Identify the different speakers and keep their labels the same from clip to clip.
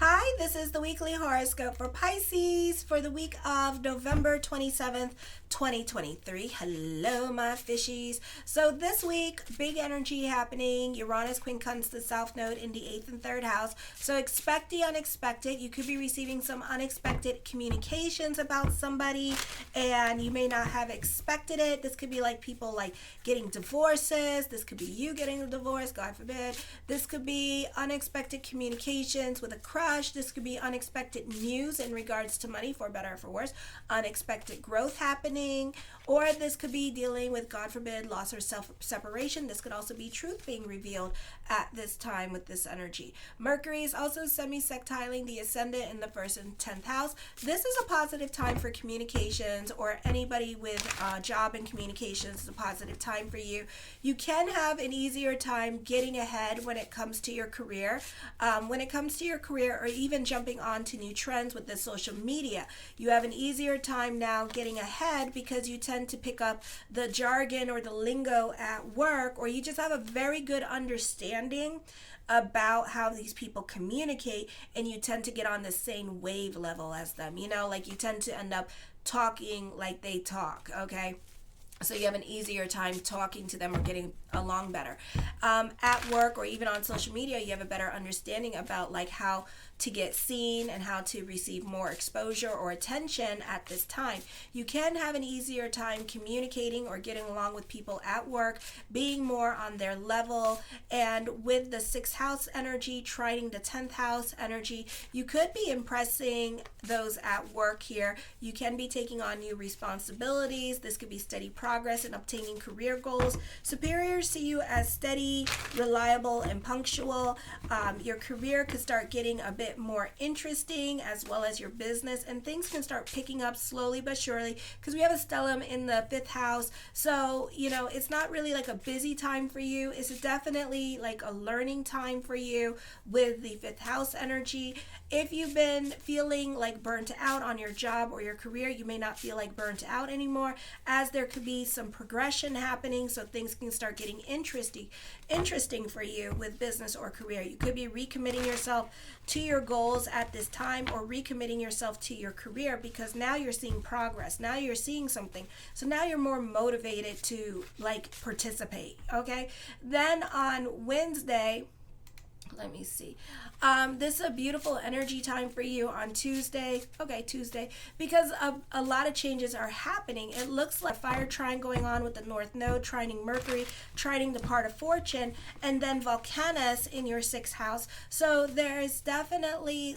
Speaker 1: Hi, this is the weekly horoscope for Pisces for the week of November 27th, 2023. Hello, my fishies. So this week, big energy happening. Uranus quincunx the South Node in the 8th and 3rd house. So expect the unexpected. You could be receiving some unexpected communications about somebody, and you may not have expected it. This could be like people like getting divorces. This could be you getting a divorce, God forbid. This could be unexpected communications with a crush. This could be unexpected news in regards to money, for better or for worse, unexpected growth happening, or this could be dealing with, God forbid, loss or self-separation. This could also be truth being revealed at this time with this energy. Mercury is also semi-sextiling the ascendant in the 1st and 10th house. This is a positive time for communications, or anybody with job and communications is a positive time for you. You can have an easier time getting ahead when it comes to your career. Or even jumping on to new trends with the social media. You have an easier time now getting ahead because you tend to pick up the jargon or the lingo at work, or you just have a very good understanding about how these people communicate, and you tend to get on the same wave level as them. Like you tend to end up talking like they talk, okay? So you have an easier time talking to them or getting along better. At work or even on social media, you have a better understanding about like how to get seen and how to receive more exposure or attention at this time. You can have an easier time communicating or getting along with people at work, being more on their level. And with the 6th house energy trining the 10th house energy, you could be impressing those at work here. You can be taking on new responsibilities. This could be steady progress in obtaining career goals. Superiors see you as steady, reliable, and punctual. Your career could start getting a bit more interesting, as well as your business, and things can start picking up slowly but surely because we have a stellium in the 5th house. So it's not really like a busy time for you. It's definitely like a learning time for you with the 5th house energy. If you've been feeling like burnt out on your job or your career, you may not feel like burnt out anymore, as there could be some progression happening, so things can start getting interesting for you with business or career. You could be recommitting yourself to your goals at this time, or recommitting yourself to your career, because now you're seeing progress. Now you're seeing something. So now you're more motivated to like participate, okay? Then on Wednesday, let me see. This is a beautiful energy time for you on Tuesday. Okay, Tuesday, because a lot of changes are happening. It looks like a fire trine going on with the North Node, trining Mercury, trining the part of fortune, and then Volcanus in your 6th house. So there's definitely,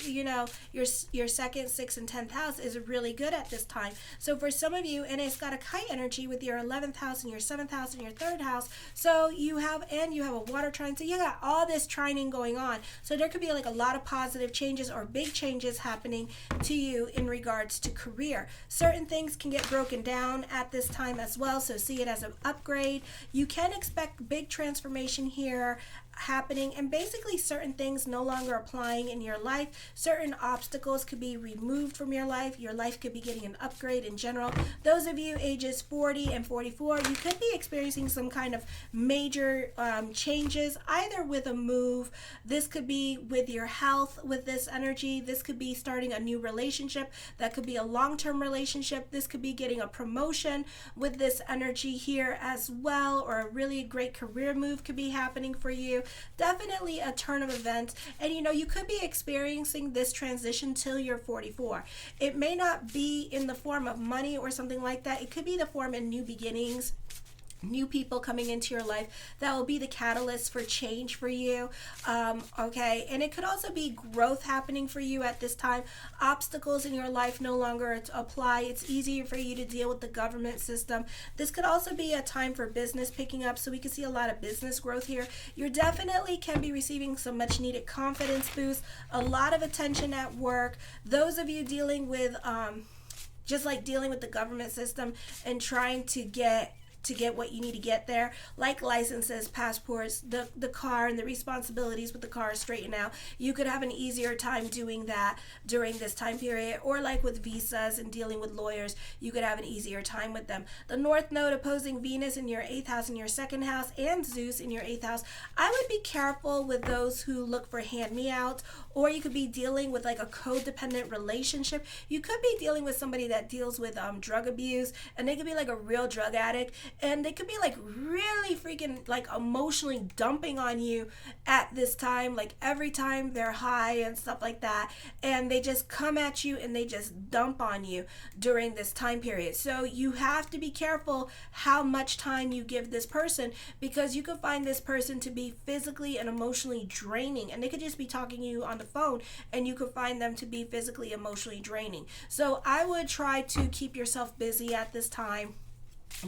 Speaker 1: your 2nd, 6th, and 10th house is really good at this time. So for some of you, and it's got a kite energy with your 11th house and your 7th house and your 3rd house. So you have a water trine. So you got all this trining going on. So there could be like a lot of positive changes or big changes happening to you in regards to career. Certain things can get broken down at this time as well, so see it as an upgrade. You can expect big transformation here happening, and basically certain things no longer applying in your life. Certain obstacles could be removed from your life. Your life could be getting an upgrade in general. Those of you ages 40 and 44, you could be experiencing some kind of major changes, either with a move. This could be with your health with this energy. This could be starting a new relationship. That could be a long-term relationship. This could be getting a promotion with this energy here as well, or a really great career move could be happening for you. Definitely a turn of events, and you could be experiencing this transition till you're 44. It may not be in the form of money or something like that. It could be the form in new beginnings, new people coming into your life that will be the catalyst for change for you, okay? And it could also be growth happening for you at this time. Obstacles in your life no longer apply. It's easier for you to deal with the government system. This could also be a time for business picking up, so we can see a lot of business growth here. You definitely can be receiving some much needed confidence boost, a lot of attention at work. Those of you dealing with just like dealing with the government system and trying to get to get what you need to get there, like licenses, passports, the car and the responsibilities with the car straightened out. You could have an easier time doing that during this time period, or like with visas and dealing with lawyers, you could have an easier time with them. The North Node opposing Venus in your 8th house and your 2nd house, and Zeus in your 8th house. I would be careful with those who look for hand-me-outs, or you could be dealing with like a codependent relationship. You could be dealing with somebody that deals with drug abuse, and they could be like a real drug addict, and they could be like really freaking like emotionally dumping on you at this time, like every time they're high and stuff like that, and they just come at you and they just dump on you during this time period. So you have to be careful how much time you give this person, because you could find this person to be physically and emotionally draining, and they could just be talking to you on the phone and you could find them to be physically emotionally draining. So I would try to keep yourself busy at this time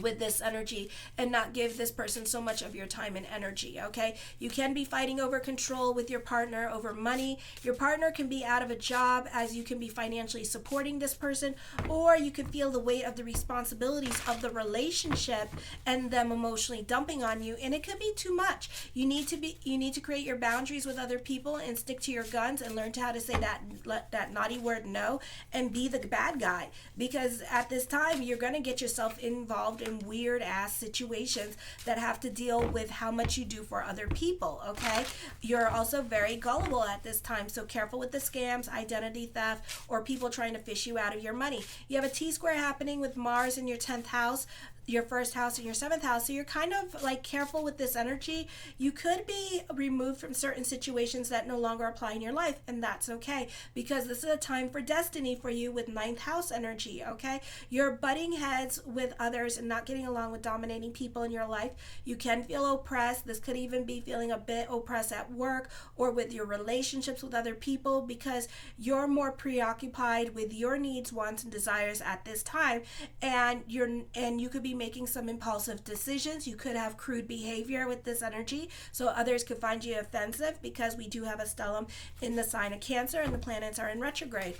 Speaker 1: with this energy and not give this person so much of your time and energy. Okay, you can be fighting over control with your partner, over money. Your partner can be out of a job, as you can be financially supporting this person, or you can feel the weight of the responsibilities of the relationship and them emotionally dumping on you, and it could be too much. You need to create your boundaries with other people and stick to your guns and learn how to say that naughty word no, and be the bad guy, because at this time you're going to get yourself involved in weird ass situations that have to deal with how much you do for other people. Okay, you're also very gullible at this time, so careful with the scams, identity theft, or people trying to fish you out of your money. You have a T-square happening with Mars in your 10th house, your 1st house, and your 7th house, so you're kind of like careful with this energy. You could be removed from certain situations that no longer apply in your life, and that's okay, because this is a time for destiny for you with 9th house energy. Okay, you're butting heads with others and not getting along with dominating people in your life. You can feel oppressed. This could even be feeling a bit oppressed at work or with your relationships with other people, because you're more preoccupied with your needs, wants, and desires at this time, and you could be making some impulsive decisions. You could have crude behavior with this energy, so others could find you offensive, because we do have a stellium in the sign of Cancer and the planets are in retrograde.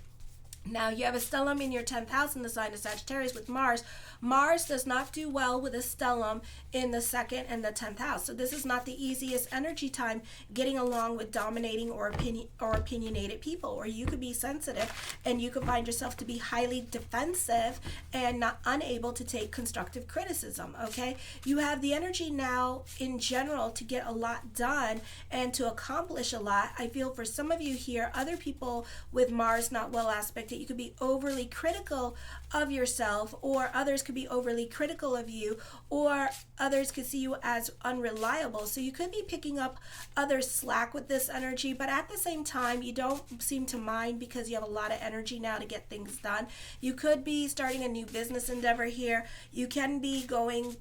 Speaker 1: Now you have a stellium in your 10th house in the sign of Sagittarius with Mars. Mars does not do well with a stellium in the 2nd and the 10th house. So this is not the easiest energy time getting along with dominating or opinionated people, or you could be sensitive and you could find yourself to be highly defensive and not unable to take constructive criticism. Okay, you have the energy now in general to get a lot done and to accomplish a lot. I feel for some of you here, other people with Mars not well aspected, you could be overly critical of yourself, or others could be overly critical of you, or others could see you as unreliable. So you could be picking up others' slack with this energy, but at the same time you don't seem to mind, because you have a lot of energy now to get things done. You could be starting a new business endeavor here. You can be going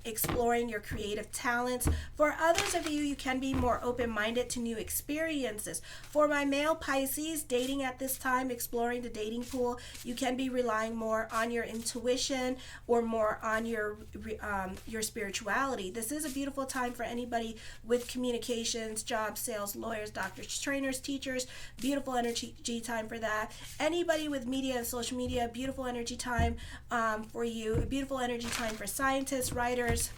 Speaker 1: exploring your creative talents. For others of you, you can be more open-minded to new experiences. For my male Pisces, dating at this time, exploring the dating pool, you can be relying more on your intuition or more on your spirituality. This is a beautiful time for anybody with communications, jobs, sales, lawyers, doctors, trainers, teachers. Beautiful energy time for that. Anybody with media and social media, beautiful energy time for you. A beautiful energy time for scientists, writers.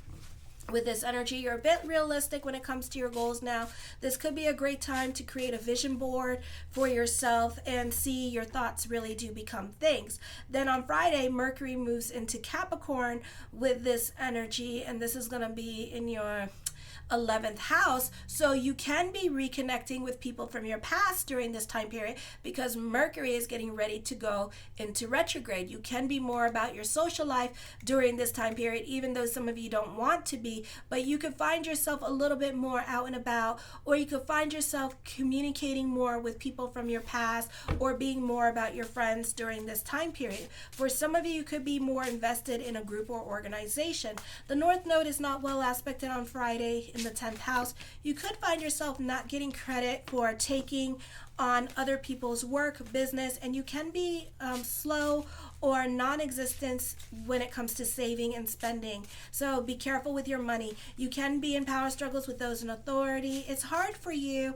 Speaker 1: With this energy, you're a bit realistic when it comes to your goals now. This could be a great time to create a vision board for yourself and see your thoughts really do become things. Then on Friday, Mercury moves into Capricorn with this energy, and this is going to be in your 11th house, so you can be reconnecting with people from your past during this time period, because Mercury is getting ready to go into retrograde. You can be more about your social life during this time period, even though some of you don't want to be, but you could find yourself a little bit more out and about, or you could find yourself communicating more with people from your past, or being more about your friends during this time period. For some of you, you could be more invested in a group or organization. The North Node is not well aspected on Friday in the 10th house. You could find yourself not getting credit for taking on other people's work, business, and you can be slow or non-existent when it comes to saving and spending. So be careful with your money. You can be in power struggles with those in authority. It's hard for you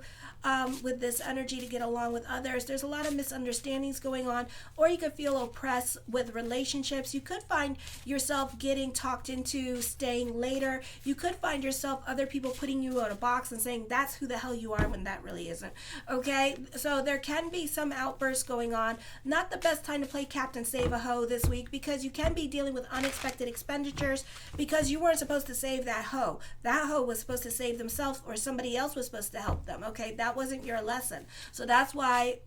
Speaker 1: with this energy to get along with others. There's a lot of misunderstandings going on, or you could feel oppressed with relationships. You could find yourself getting talked into staying later. You could find yourself other people putting you in a box and saying that's who the hell you are when that really isn't. Okay, so there can be some outbursts going on. Not the best time to play Captain Save a Hoe this week, because you can be dealing with unexpected expenditures because you weren't supposed to save that hoe. That hoe was supposed to save themselves, or somebody else was supposed to help them. Okay, that wasn't your lesson. So that's why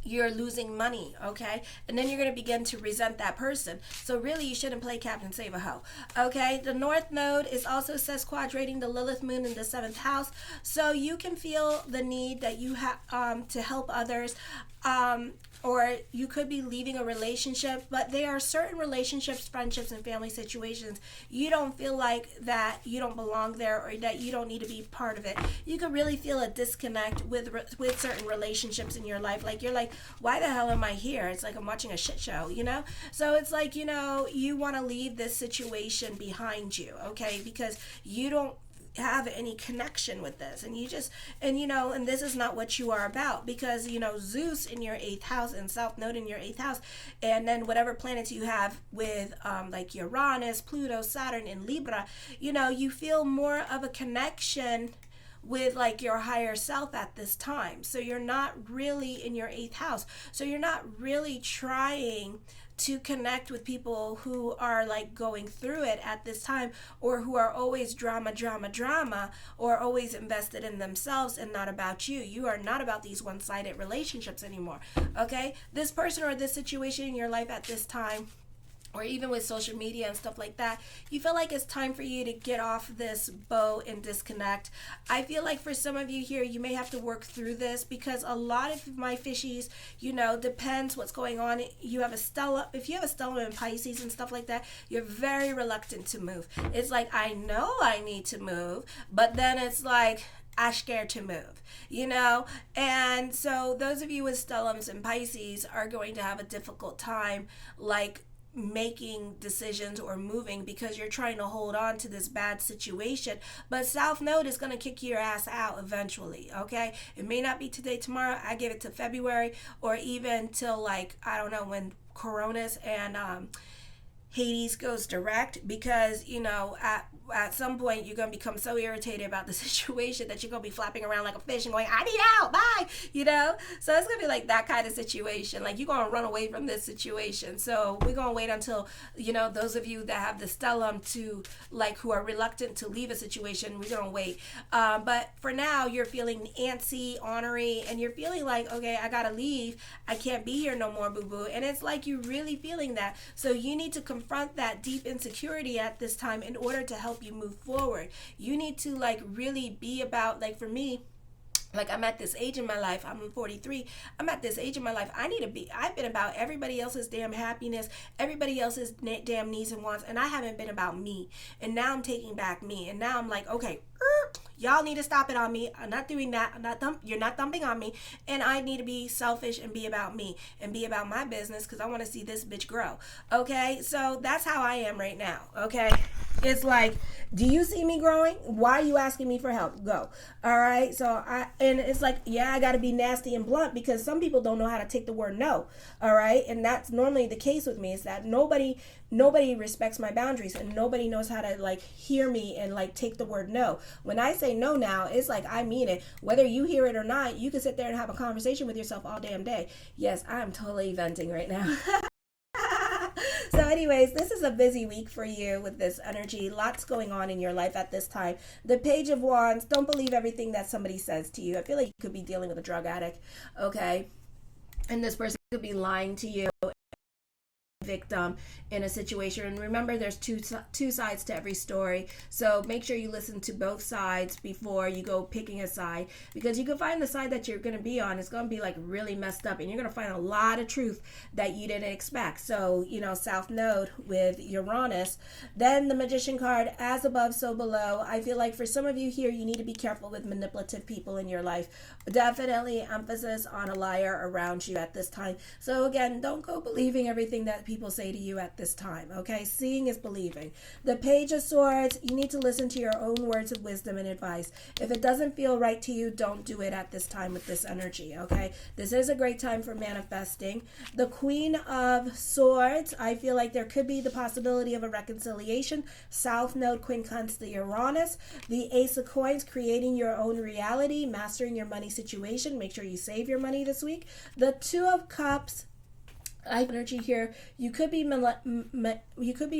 Speaker 1: you're losing money, okay? And then you're going to begin to resent that person. So really, you shouldn't play Captain Save a Hoe, okay? The North Node is also sesquadrating the Lilith Moon in the 7th house. So you can feel the need that you have to help others. Or you could be leaving a relationship, but there are certain relationships, friendships, and family situations you don't feel like that you don't belong there, or that you don't need to be part of it. You could really feel a disconnect with certain relationships in your life. Like, you're like, why the hell am I here? It's like I'm watching a shit show, you know? So it's like, you know, you want to leave this situation behind you, okay? Because you don't have any connection with this, and and this is not what you are about, because Zeus in your 8th house and South Node in your 8th house, and then whatever planets you have with like Uranus, Pluto, Saturn in Libra, you feel more of a connection with like your higher self at this time. So you're not really in your 8th house, so you're not really trying to connect with people who are like going through it at this time, or who are always drama, or always invested in themselves and not about you. You are not about these one-sided relationships anymore, okay? This person or this situation in your life at this time, or even with social media and stuff like that, you feel like it's time for you to get off this boat and disconnect. I feel like for some of you here, you may have to work through this, because a lot of my fishies, depends what's going on. You have a stellar, if you have a stellar in Pisces and stuff like that, you're very reluctant to move. It's like, I know I need to move, but then it's like, I'm scared to move, And so those of you with stellums and Pisces are going to have a difficult time, like, making decisions or moving, because you're trying to hold on to this bad situation. But South Node is going to kick your ass out eventually, okay? It may not be today, tomorrow. I give it to February, or even till, like, I don't know, when Coronas and Hades goes direct, because at some point you're going to become so irritated about the situation that you're going to be flapping around like a fish and going, I need out, bye, So it's going to be like that kind of situation. Like, you're going to run away from this situation. So we're going to wait until, those of you that have the stellum to, like, who are reluctant to leave a situation, we're going to wait. But for now, you're feeling antsy, ornery, and you're feeling like, okay, I got to leave. I can't be here no more, boo-boo. And it's like you're really feeling that. So you need to confront that deep insecurity at this time in order to help you move forward. You need to, like, really be about, like, for me, like, I'm at this age in my life, I'm 43, I'm at this age in my life, I've been about everybody else's damn happiness, everybody else's damn needs and wants, and I haven't been about me. And now I'm taking back me, and now I'm like, okay, y'all need to stop it on me. I'm not doing that. You're not dumping on me. And I need to be selfish and be about me and be about my business, because I want to see this bitch grow. Okay? So that's how I am right now. Okay? It's like, do you see me growing? Why are you asking me for help? Go. All right? And it's like, yeah, I got to be nasty and blunt, because some people don't know how to take the word no. All right? And that's normally the case with me, is that nobody respects my boundaries, and nobody knows how to, like, hear me and, like, take the word no. When I say no now, it's like I mean it. Whether you hear it or not, you can sit there and have a conversation with yourself all damn day. Yes, I'm totally venting right now. So anyways, this is a busy week for you with this energy. Lots going on in your life at this time. The Page of Wands, don't believe everything that somebody says to you. I feel like you could be dealing with a drug addict, okay? And this person could be lying to you victim in a situation. And remember, there's two sides to every story, so make sure you listen to both sides before you go picking a side, because you can find the side that you're going to be on is going to be like really messed up, and you're going to find a lot of truth that you didn't expect. So South Node with Uranus. Then the Magician card, as above so below. I feel like for some of you here, you need to be careful with manipulative people in your life. Definitely emphasis on a liar around you at this time. So again, don't go believing everything that people say to you at this time, okay? Seeing is believing. The Page of Swords, you need to listen to your own words of wisdom and advice. If it doesn't feel right to you, don't do it at this time with this energy, okay? This is a great time for manifesting. The Queen of Swords, I feel like there could be the possibility of a reconciliation. South Node quincunx the Uranus. The Ace of Coins, creating your own reality, mastering your money situation. Make sure you save your money this week. The Two of Cups, I have energy here. You could be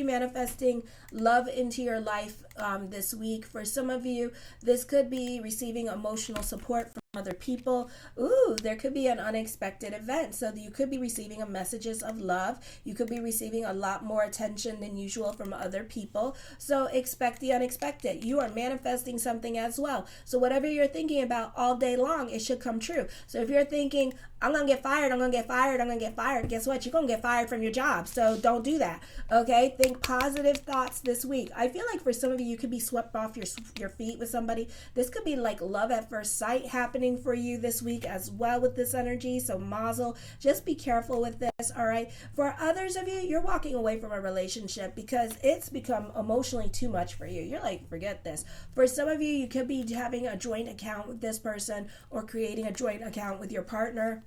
Speaker 1: manifesting love into your life this week. For some of you, this could be receiving emotional support from other people. Ooh, there could be an unexpected event. So you could be receiving messages of love. You could be receiving a lot more attention than usual from other people. So expect the unexpected. You are manifesting something as well. So whatever you're thinking about all day long, it should come true. So if you're thinking, I'm going to get fired, I'm going to get fired, I'm going to get fired, guess what? You're going to get fired from your job. So don't do that. Okay? Think positive thoughts this week. I feel like for some of you, you could be swept off your feet with somebody. This could be like love at first sight happening for you this week as well with this energy. So mazel, just be careful with this, all right? For others of you, you're walking away from a relationship because it's become emotionally too much for you. You're like, forget this. For some of you, you could be having a joint account with this person or creating a joint account with your partner.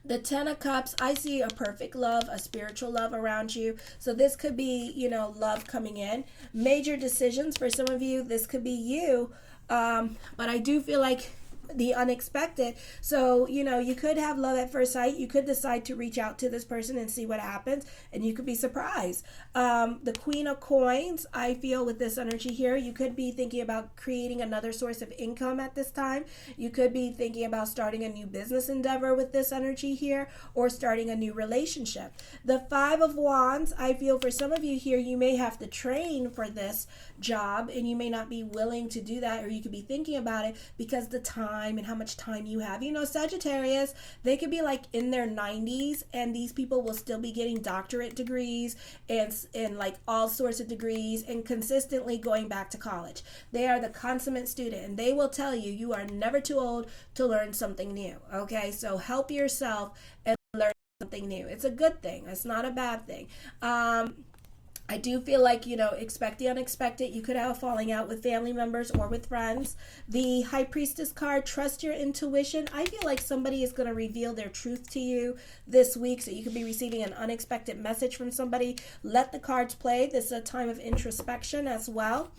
Speaker 1: The Ten of Cups, I see a perfect love, a spiritual love around you. So this could be, love coming in. Major decisions for some of you, this could be you. But I do feel like the unexpected. So, you could have love at first sight. You could decide to reach out to this person and see what happens, and you could be surprised. The Queen of Coins, I feel with this energy here, you could be thinking about creating another source of income at this time. You could be thinking about starting a new business endeavor with this energy here, or starting a new relationship. The Five of Wands, I feel for some of you here, you may have to train for this job, and you may not be willing to do that, or you could be thinking about it because the time and how much time you have. Sagittarius, they could be like in their 90s, and these people will still be getting doctorate degrees and like all sorts of degrees and consistently going back to college. They are the consummate student, and they will tell you, you are never too old to learn something new. Okay, so help yourself and learn something new. It's a good thing. It's not a bad thing. I do feel like, expect the unexpected. You could have a falling out with family members or with friends. The High Priestess card, trust your intuition. I feel like somebody is going to reveal their truth to you this week, so you could be receiving an unexpected message from somebody. Let the cards play. This is a time of introspection as well.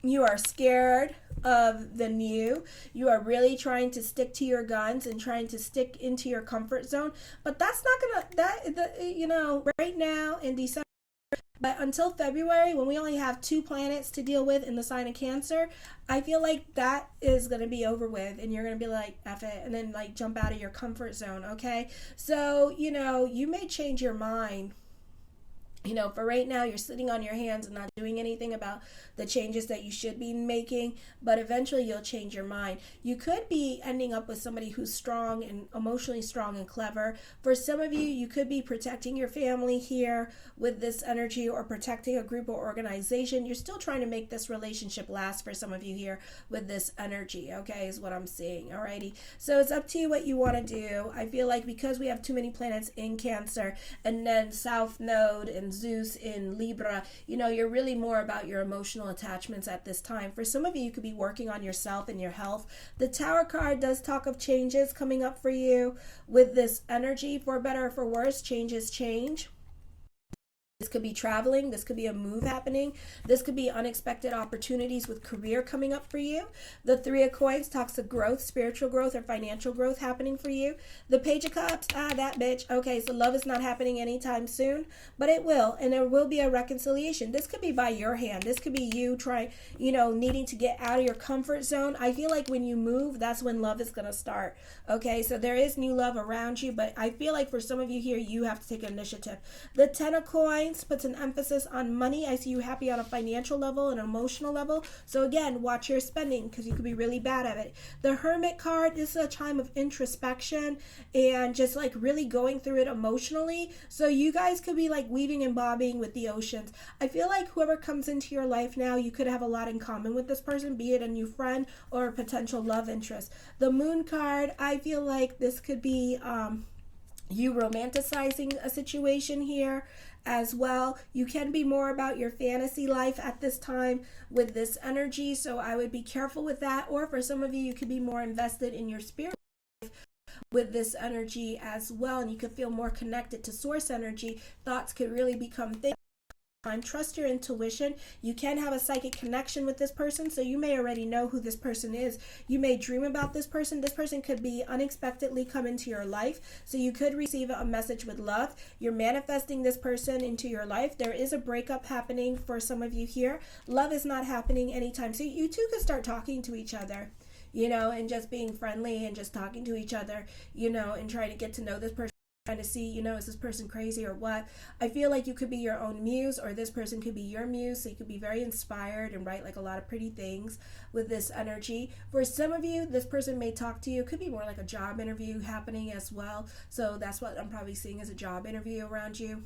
Speaker 1: You are scared of the new. You are really trying to stick to your guns and trying to stick into your comfort zone. But that's not going to, right now in December, but until February, when we only have 2 planets to deal with in the sign of Cancer, I feel like that is going to be over with, and you're going to be like, F it, and then like jump out of your comfort zone, okay? So, you may change your mind. For right now, you're sitting on your hands and not doing anything about the changes that you should be making, but eventually you'll change your mind. You could be ending up with somebody who's strong and emotionally strong and clever. For some of you, you could be protecting your family here with this energy, or protecting a group or organization. You're still trying to make this relationship last for some of you here with this energy, okay, is what I'm seeing, alrighty? So it's up to you what you want to do. I feel like because we have too many planets in Cancer, and then South Node and Zeus in Libra, you're really more about your emotional attachments at this time. For some of you, you could be working on yourself and your health. The Tower card does talk of changes coming up for you with this energy, for better or for worse. Changes change. This could be traveling. This could be a move happening. This could be unexpected opportunities with career coming up for you. The Three of Coins talks of growth, spiritual growth, or financial growth happening for you. The Page of Cups, that bitch. Okay, so love is not happening anytime soon, but it will, and there will be a reconciliation. This could be by your hand. This could be you trying, needing to get out of your comfort zone. I feel like when you move, that's when love is going to start. Okay, so there is new love around you, but I feel like for some of you here, you have to take initiative. The Ten of Coins puts an emphasis on money. I see you happy on a financial level and emotional level. So again, watch your spending because you could be really bad at it. The Hermit card, this is a time of introspection and just like really going through it emotionally. So you guys could be like weaving and bobbing with the oceans. I feel like whoever comes into your life now, you could have a lot in common with this person, be it a new friend or a potential love interest. The Moon card, I feel like this could be you romanticizing a situation here as well. You can be more about your fantasy life at this time with this energy, so I would be careful with that. Or for some of you, you could be more invested in your spirit life with this energy as well, and you could feel more connected to source energy. Thoughts could really become things. Trust your intuition. You can have a psychic connection with this person, so you may already know who this person is. You may dream about this person. This person could be unexpectedly come into your life, so you could receive a message with love. You're manifesting this person into your life. There is a breakup happening for some of you here. Love is not happening anytime, so you two could start talking to each other, and just being friendly and just talking to each other, and trying to get to know this person. Trying to see, is this person crazy or what? I feel like you could be your own muse, or this person could be your muse, so you could be very inspired and write like a lot of pretty things with this energy. For some of you, this person may talk to you. It could be more like a job interview happening as well, so that's what I'm probably seeing as a job interview around you.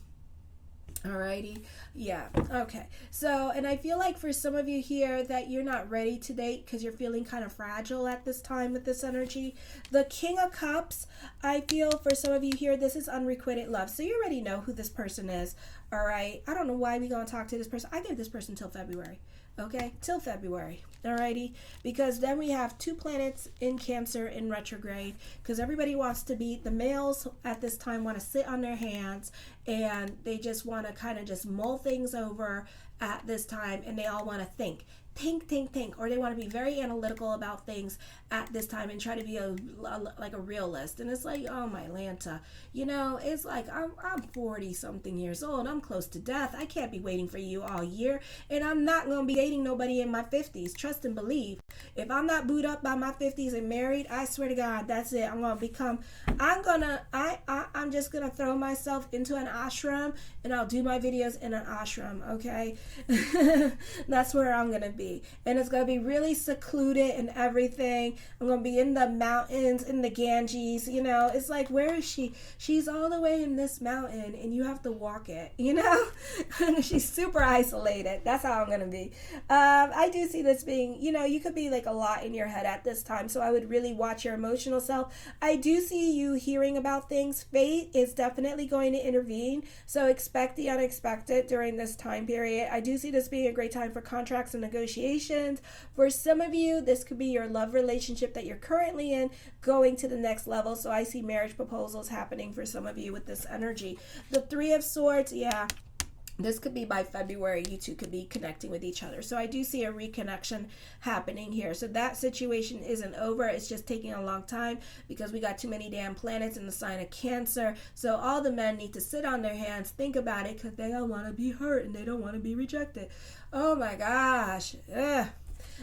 Speaker 1: Alrighty, yeah, okay. So, and I feel like for some of you here that you're not ready to date because you're feeling kind of fragile at this time with this energy. The King of Cups, I feel for some of you here, this is unrequited love. So you already know who this person is, all right? I don't know why we're going to talk to this person. I give this person till February. Okay, till February, alrighty, because then we have 2 planets in Cancer in retrograde, because everybody wants to be, the males at this time want to sit on their hands, and they just want to kind of just mull things over at this time, and they all want to think, or they want to be very analytical about things at this time and try to be like a realist. And it's like, oh my Lanta, it's like I'm 40 something years old. I'm close to death. I can't be waiting for you all year, and I'm not going to be dating nobody in my 50s. Trust and believe. If I'm not booed up by my 50s and married, I swear to God, that's it. I'm just gonna throw myself into an ashram, and I'll do my videos in an ashram. Okay. That's where I'm gonna be, and it's gonna be really secluded and everything. I'm gonna be in the mountains, in the Ganges. It's like, where is she? She's all the way in this mountain, and you have to walk it. She's super isolated. That's how I'm gonna be. I do see this being, you could be like a lot in your head at this time, so I would really watch your emotional self. I do see you hearing about things. Fate is definitely going to intervene, so expect the unexpected during this time period. I do see this being a great time for contracts and negotiations. For some of you, this could be your love relationship that you're currently in going to the next level, so I see marriage proposals happening for some of you with this energy. The Three of Swords, yeah, this could be by February. You two could be connecting with each other. So I do see a reconnection happening here. So that situation isn't over. It's just taking a long time because we got too many damn planets in the sign of Cancer. So all the men need to sit on their hands, think about it, because they don't want to be hurt and they don't want to be rejected. Oh my gosh. Ugh.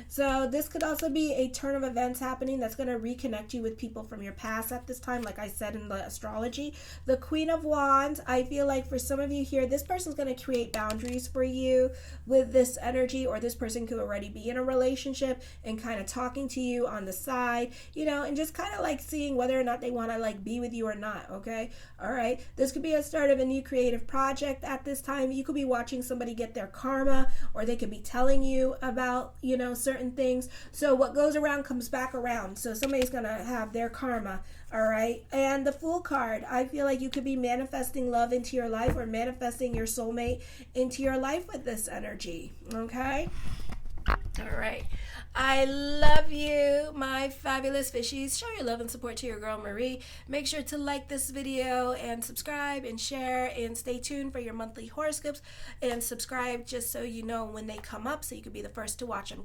Speaker 1: So this could also be a turn of events happening that's going to reconnect you with people from your past at this time, like I said in the astrology. The Queen of Wands, I feel like for some of you here, this person's going to create boundaries for you with this energy, or this person could already be in a relationship and kind of talking to you on the side, and just kind of like seeing whether or not they want to like be with you or not, okay? All right. This could be a start of a new creative project at this time. You could be watching somebody get their karma, or they could be telling you about, certain things. So what goes around comes back around. So somebody's going to have their karma. All right. And the Fool card, I feel like you could be manifesting love into your life, or manifesting your soulmate into your life with this energy. Okay. All right. I love you, my fabulous fishies. Show your love and support to your girl Marie. Make sure to like this video and subscribe and share, and stay tuned for your monthly horoscopes, and subscribe just so you know when they come up so you can be the first to watch them.